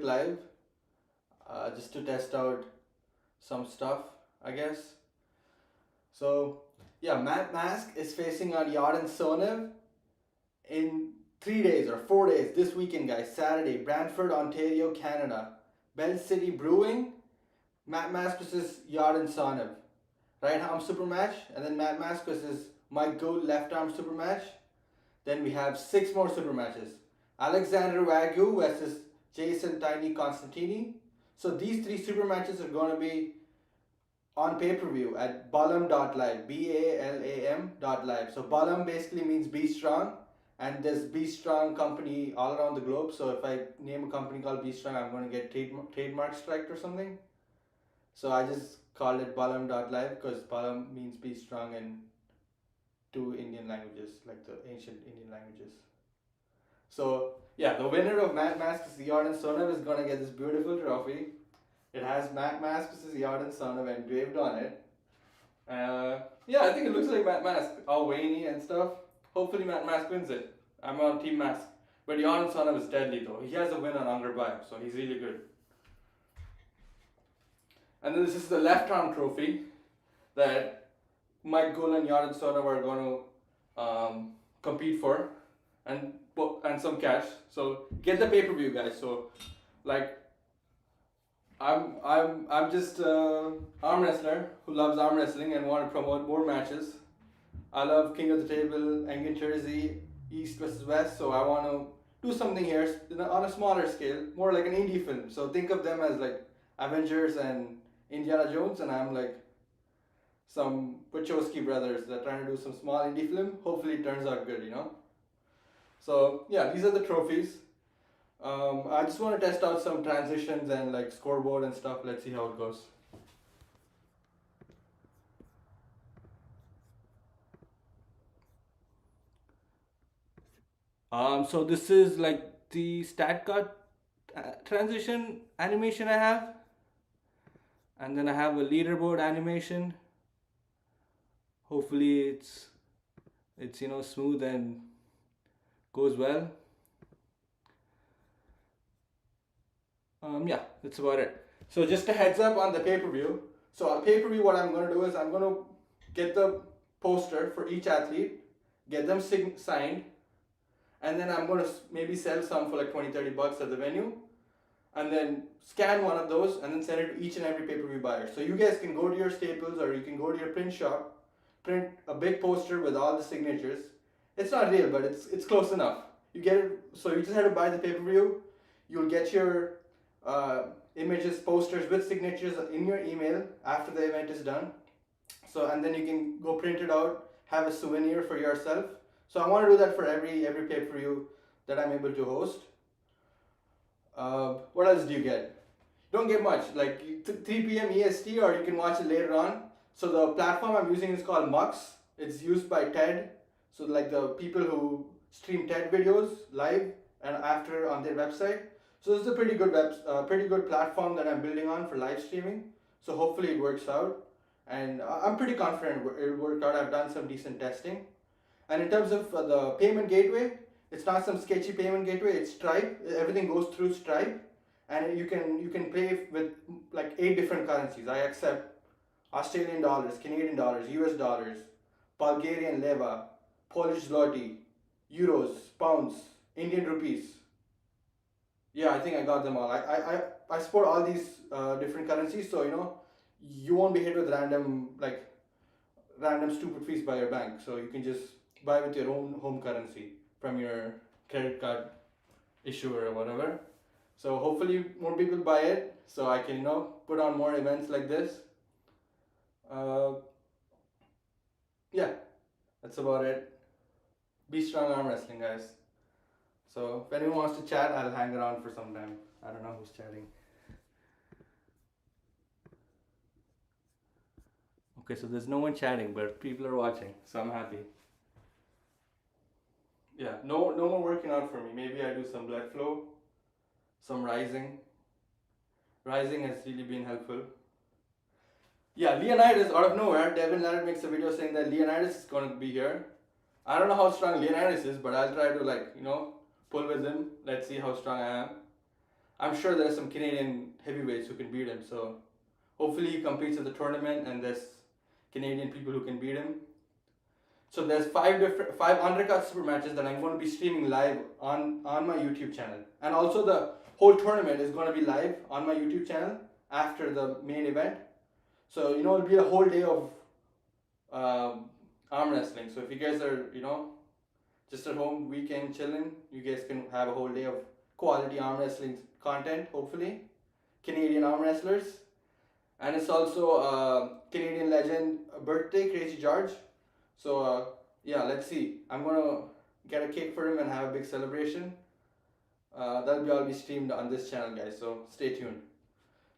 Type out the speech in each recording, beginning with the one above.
live just to test out some stuff, I guess. So yeah, Matt Mask is facing on Yordan Tsonev in 3 days or 4 days this weekend, guys. Saturday, Brantford, Ontario, Canada. Bell City Brewing, Matt Mask versus Yordan Tsonev. Right arm super match, and then Matt Mask versus Mike Gould left arm super match. Then we have 6 more super matches. Alexander Wagyu versus Jason Tiny Constantini. So these 3 super matches are going to be on pay-per-view at balam.live, balam.live. So balam basically means be strong, and there's Be Strong company all around the globe. So if I name a company called Be Strong, I'm going to get trademark striked or something. So I just called it balam.live because balam means be strong in 2 Indian languages, like the ancient Indian languages. So yeah, the winner of Matt Mask versus Yordan Tsonev is gonna get this beautiful trophy. It has Matt Mask versus Yordan Tsonev engraved on it. Yeah, I think it looks like Matt Mask, all veiny and stuff. Hopefully Matt Mask wins it. I'm on Team Mask. But Yordan Tsonev is deadly though. He has a win on Unger Bio, so he's really good. And then this is the left arm trophy that Mike Gould and Yordan Tsonev are going to compete for, and some cash. So get the pay-per-view, guys. So like I'm just arm wrestler who loves arm wrestling and want to promote more matches. I love King of the Table, England Jersey, East versus West. So I want to do something here on a smaller scale, more like an indie film. So think of them as like Avengers and Indiana Jones, and I'm like some Wachowski brothers that are trying to do some small indie film. Hopefully it turns out good, you know. So yeah, these are the trophies. I just want to test out some transitions and like scoreboard and stuff. Let's see how it goes. So this is like the stat card transition animation I have, and then I have a leaderboard animation. Hopefully it's smooth and goes well. Yeah, that's about it. So just a heads up on the pay-per-view. So on pay-per-view, what I'm going to do is I'm going to get the poster for each athlete, get them signed, and then I'm going to maybe sell some for like 20-30 bucks at the venue, and then scan one of those and then send it to each and every pay-per-view buyer. So you guys can go to your Staples or you can go to your print shop, print a big poster with all the signatures. It's not real, but it's close enough. You get it. So you just have to buy the pay-per-view. You'll get your images, posters with signatures in your email after the event is done. So and then you can go print it out, have a souvenir for yourself. So I want to do that for every pay-per-view that I'm able to host. What else do you get? You don't get much. Like 3 p.m. EST, or you can watch it later on. So the platform I'm using is called Mux. It's used by TED. So like the people who stream TED videos live and after on their website. So this is a pretty good platform that I'm building on for live streaming. So hopefully it works out, and I'm pretty confident it'll work out. I've done some decent testing, and in terms of the payment gateway, it's not some sketchy payment gateway. It's Stripe. Everything goes through Stripe, and you can pay with like 8 different currencies. I accept Australian dollars, Canadian dollars, US dollars, Bulgarian leva, Polish zloty, euros, pounds, Indian rupees. Yeah, I think I got them all. I support all these different currencies, so you won't be hit with random stupid fees by your bank. So you can just buy with your own home currency from your credit card issuer or whatever. So hopefully more people buy it, so I can put on more events like this. Yeah, that's about it. Be strong arm wrestling, guys. So if anyone wants to chat, I'll hang around for some time. I don't know who's chatting. Okay, so there's no one chatting, but people are watching, so I'm happy. Yeah, no more working out for me. Maybe I do some blood flow, some rising. Rising has really been helpful. Yeah, Leonidas out of nowhere, Devon Larratt makes a video saying that Leonidas is going to be here. I don't know how strong Leonidas is, but I'll try to pull with him. Let's see how strong I am. I'm sure there's some Canadian heavyweights who can beat him. So hopefully he competes at the tournament and there's Canadian people who can beat him. So there's five undercard super matches that I'm going to be streaming live on my YouTube channel, and also the whole tournament is going to be live on my YouTube channel after the main event. So it'll be a whole day of arm wrestling. So if you guys are just at home weekend chilling, you guys can have a whole day of quality arm wrestling content. Hopefully, Canadian arm wrestlers, and it's also Canadian legend birthday, Crazy George. So yeah, let's see. I'm gonna get a cake for him and have a big celebration. That'll be all be streamed on this channel, guys. So stay tuned.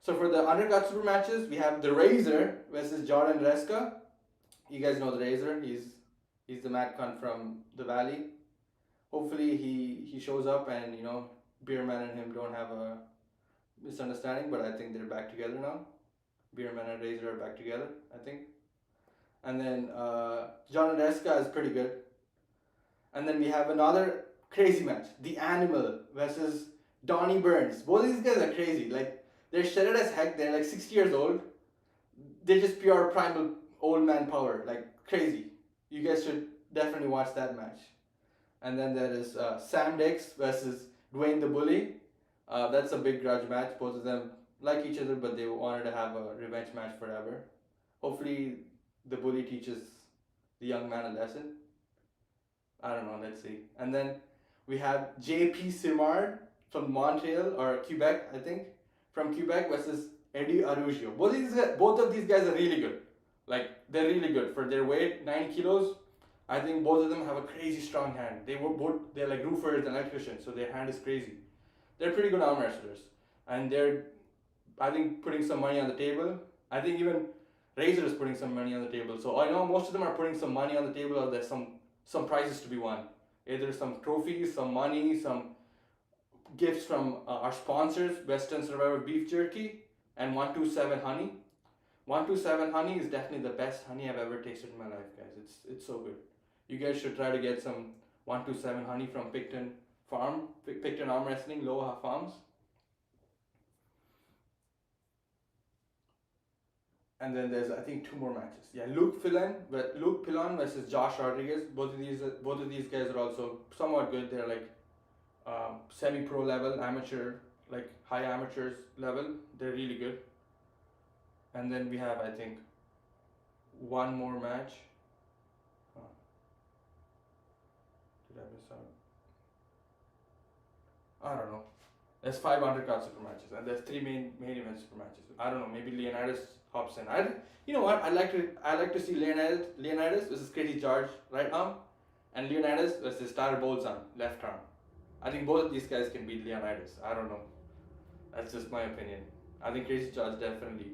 So for the undercard super matches, we have the Razor versus Yordan Reska. You guys know the Razor. He's the mad cunt from the Valley. Hopefully he shows up and Beerman and him don't have a misunderstanding. But I think they're back together now. Beerman and Razor are back together, I think. And then John Reska is pretty good. And then we have another crazy match. The Animal versus Donnie Burns. Both of these guys are crazy. Like, they're shredded as heck. They're like 60 years old. They're just pure primal old man power. Like, crazy. You guys should definitely watch that match. And then there is Sam Dix versus Dwayne the Bully. That's a big grudge match. Both of them like each other, but they wanted to have a revenge match forever. Hopefully the bully teaches the young man a lesson. I don't know, let's see. And then we have JP Simard from Montreal or Quebec, I think, from Quebec versus Eddie Arugio. Both of these guys are really good. Like, they're really good for their weight, 90 kilos. I think both of them have a crazy strong hand. They're like roofers and electricians, so their hand is crazy. They're pretty good arm wrestlers, and they're, I think, putting some money on the table. I think even Razor is putting some money on the table. So I know most of them are putting some money on the table, or there's some prizes to be won. Either some trophies, some money, some gifts from our sponsors, Western Survivor Beef Jerky and 127 Honey. 127 Honey is definitely the best honey I've ever tasted in my life, guys. It's so good. You guys should try to get some 127 Honey from Picton Arm Wrestling, Loha Farms. And then there's, I think, 2 more matches. Yeah, Luke Pillon versus Josh Rodriguez. Both of these guys are also somewhat good. They're like semi-pro level, amateur, like high amateurs level. They're really good. And then we have, I think, 1 more match. Did I miss out? I don't know. There's 5 undercard super matches, and there's 3 main event super matches. I don't know. Maybe Leonidas hops in. You know what? I like to see Leonidas versus Crazy George right arm, and Leonidas versus Tyler Bolzan left arm. I think both of these guys can beat Leonidas. I don't know. That's just my opinion. I think Crazy George definitely,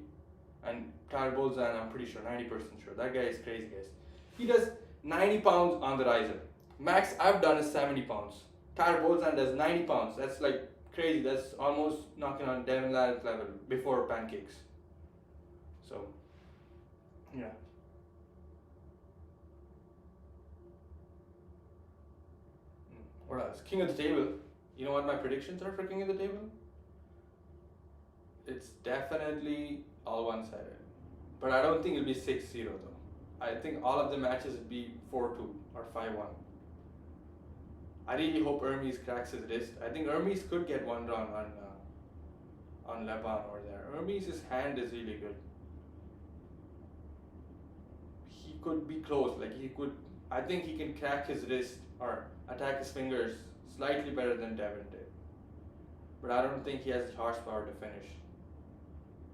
and Tyler Bolzan, I'm pretty sure, 90% sure. That guy is crazy, guys. He does 90 pounds on the riser. Max I've done is 70 pounds. Tyler Bolzan does 90 pounds. That's like crazy. That's almost knocking on Devon Larratt level before pancakes. So, yeah. What else? King of the Table. You know what my predictions are for King of the Table? It's definitely all one-sided. But I don't think it'll be 6-0 though. I think all of the matches would be 4-2 or 5-1. I really hope Hermes cracks his wrist. I think Hermes could get one wrong on Levan or there. Hermes' hand is really good. He could be close. I think he can crack his wrist or attack his fingers slightly better than Devon did. But I don't think he has the horsepower to finish.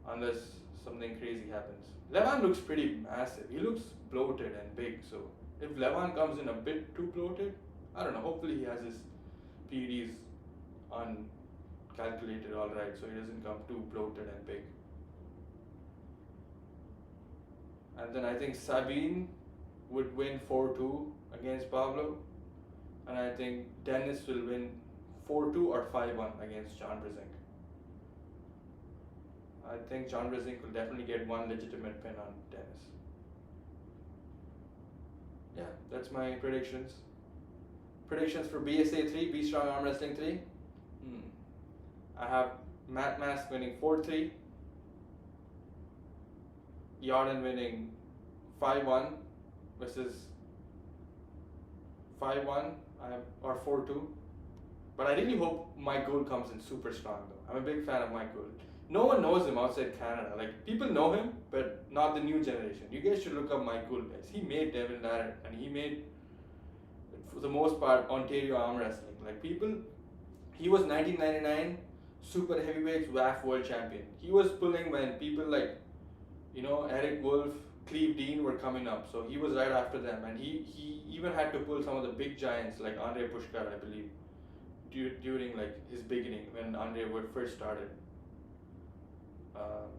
Unless something crazy happens. Levan looks pretty massive. He looks bloated and big. So if Levan comes in a bit too bloated, I don't know, hopefully he has his PEDs calculated alright so he doesn't come too bloated and big. And then I think Sabine would win 4-2 against Pablo. And I think Dennis will win 4-2 or 5-1 against John Brezink. I think John Brezink will definitely get 1 legitimate pin on Dennis. Yeah, that's my predictions. Predictions for BSA 3, Be Strong Arm Wrestling 3. I have Matt Mask winning 4-3. Yordan winning 5-1 versus 5-1 or 4-2. But I really hope Mike Gould comes in super strong though. I'm a big fan of Mike Gould. No one knows him outside Canada. Like people know him, but not the new generation. You guys should look up Mike Gould, guys. He made Devon Larratt, and he made, for the most part, Ontario arm wrestling. Like people, he was 1999 super heavyweight WAF world champion. He was pulling when people like, Eric Wolf, Cleve Dean were coming up. So he was right after them, and he even had to pull some of the big giants like Andre Pushkar, I believe, during like his beginning when Andre Wood first started.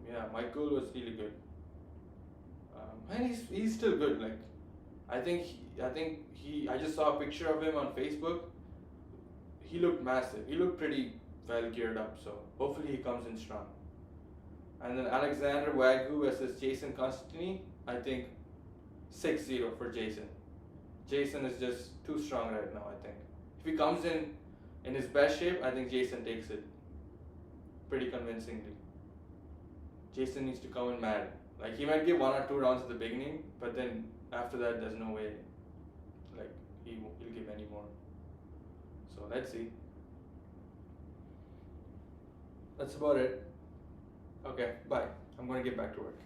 Yeah, Mike Gould was really good, and he's still good. Like, I just saw a picture of him on Facebook. He looked massive. He looked pretty well geared up. So hopefully he comes in strong. And then Alexander Wagyu versus Jason Constantini. I think 6-0 for Jason. Jason is just too strong right now. I think if he comes in his best shape, I think Jason takes it pretty convincingly. Jason needs to come in mad. Like he might give 1 or 2 rounds at the beginning, but then after that, there's no way. Like he'll give any more. So let's see. That's about it. Okay, bye. I'm gonna get back to work.